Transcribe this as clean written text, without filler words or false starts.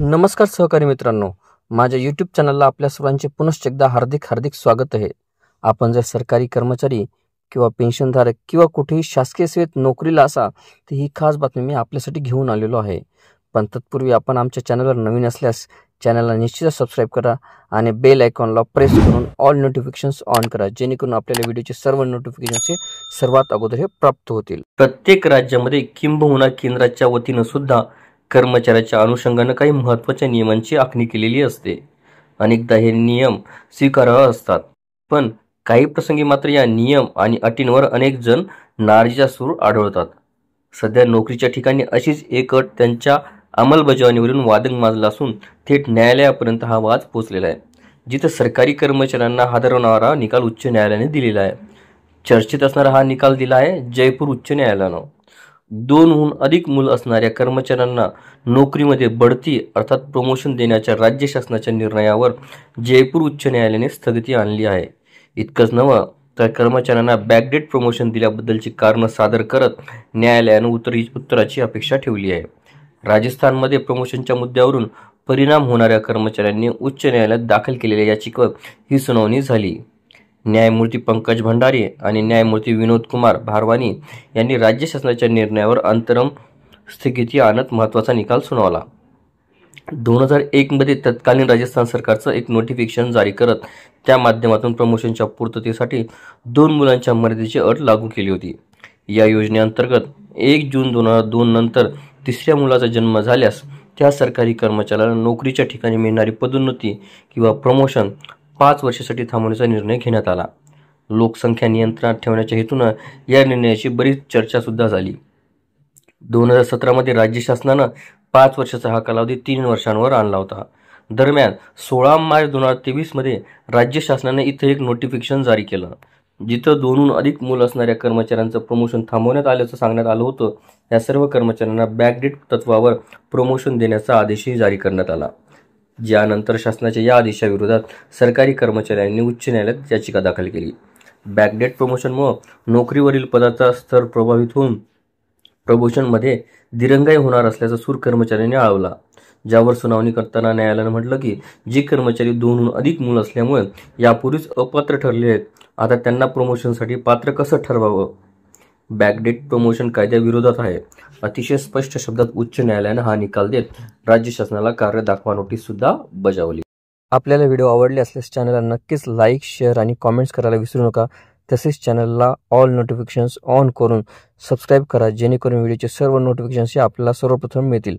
नमस्कार सहकारी मित्रांनो, माझ्या यूट्यूब चॅनलला आपल्या सर्वांचे पुनश्च एकदा हार्दिक स्वागत आहे। आपण जर सरकारी कर्मचारी किंवा पेन्शनधारक किंवा कुठेही शासकीय सेवेत नोकरीला असा तर ही खास बातमी मी आपल्यासाठी घेऊन आलेलो आहे। पण तत्पूर्वी आपण आमच्या चॅनलवर नवीन असल्यास चॅनलला निश्चितच सबस्क्राईब करा आणि बेल आयकॉनला प्रेस करून ऑल नोटिफिकेशन्स ऑन करा, जेणेकरून आपल्याला व्हिडिओचे सर्व नोटिफिकेशन्स सर्वात अगोदर हे प्राप्त होतील। प्रत्येक राज्यामध्ये किंबहुना केंद्राच्या वतीने सुद्धा कर्मचाऱ्याच्या अनुषंगाने काही महत्त्वाच्या नियमांची आखणी केलेली असते। अनेकदा हे नियम स्वीकारार्ह असतात, पण काही प्रसंगी मात्र या नियम आणि अटींवर अनेक जण नाराजीचा सूर आढळतात। सध्या नोकरीच्या ठिकाणी अशीच एक अट त्यांच्या अंमलबजावणीवरून वादंग माजला असून थेट न्यायालयापर्यंत हा वाद पोहोचलेला आहे, जिथे सरकारी कर्मचाऱ्यांना हादरवणारा निकाल उच्च न्यायालयाने दिलेला आहे। चर्चेत असणारा हा निकाल दिला आहे जयपूर उच्च न्यायालयानं। 2हून अधिक मुलं असणाऱ्या कर्मचाऱ्यांना नोकरीमध्ये बढती अर्थात प्रमोशन देण्याच्या राज्य शासनाच्या निर्णयावर जयपूर उच्च न्यायालयाने स्थगिती आणली आहे। इतकंच नव्हे तर कर्मचाऱ्यांना बॅकडेट प्रमोशन दिल्याबद्दलची कारणं सादर करत न्यायालयानं उत्तराची अपेक्षा ठेवली आहे। राजस्थानमध्ये प्रमोशनच्या मुद्द्यावरून परिणाम होणाऱ्या कर्मचाऱ्यांनी उच्च न्यायालयात दाखल केलेल्या याचिकेवर ही सुनावणी झाली। न्यायमूर्ती पंकज भंडारी आणि न्यायमूर्ती विनोद कुमार भारवानी यांनी राज्य शासनाच्या निर्णयावर अंतरिम स्थगिती आणत महत्त्वाचा निकाल सुनावला। 2001 मध्ये तत्कालीन राजस्थान सरकारचं एक नोटिफिकेशन जारी करत त्या माध्यमातून प्रमोशनच्या पूर्ततेसाठी 2 मुलांच्या मर्यादेची अट लागू केली होती। या योजनेअंतर्गत 1 जून 2002 नंतर 3ऱ्या मुलाचा जन्म झाल्यास त्या सरकारी कर्मचाऱ्याला नोकरीच्या ठिकाणी मिळणारी पदोन्नती किंवा प्रमोशन 5 वर्षासाठी थांबवण्याचा निर्णय घेण्यात आला। लोकसंख्या नियंत्रणात ठेवण्याच्या हेतूने या निर्णयाची बरीच चर्चा सुद्धा झाली। 2017 मध्ये राज्य शासनानं 5 वर्षाचा हा कालावधी 3 वर्षांवर आणला होता। दरम्यान 16 मार्च 2023 मध्ये राज्य शासनाने इथे एक नोटिफिकेशन जारी केलं, जिथं 2हून अधिक मुलं असणाऱ्या कर्मचाऱ्यांचं प्रमोशन थांबवण्यात आल्याचं सांगण्यात आलं होतं। या सर्व कर्मचाऱ्यांना बॅकडेट तत्वावर प्रमोशन देण्याचा आदेशही जारी करण्यात आला, ज्यानंतर शासनाच्या या आदेशाविरोधात सरकारी कर्मचाऱ्यांनी उच्च न्यायालयात याचिका दाखल केली। बॅकडेट प्रमोशनमुळे नोकरीवरील पदाचा स्तर प्रभावित होऊन प्रमोशनमध्ये दिरंगाई होणार असल्याचा सूर कर्मचाऱ्यांनी आळवला, ज्यावर सुनावणी करताना न्यायालयानं म्हटलं की जे कर्मचारी 2हून अधिक मुलं असल्यामुळे यापूर्वीच अपात्र ठरले आहेत, आता त्यांना प्रमोशनसाठी पात्र कसं ठरवावं। बॅकडेट प्रमोशन कायद्याविरोधात आहे, अतिशय स्पष्ट शब्दात उच्च न्यायालयानं हा निकाल देत राज्य शासनाला कार्य दाखवा नोटीस सुद्धा बजावली। आपल्याला व्हिडिओ आवडले असल्यास चॅनलला नक्कीच लाईक, शेअर आणि कॉमेंट्स करायला विसरू नका। तसेच चॅनलला ऑल नोटिफिकेशन्स ऑन करून सबस्क्राईब करा, जेणेकरून व्हिडिओचे सर्व नोटिफिकेशन्स आपल्याला सर्वप्रथम मिळतील।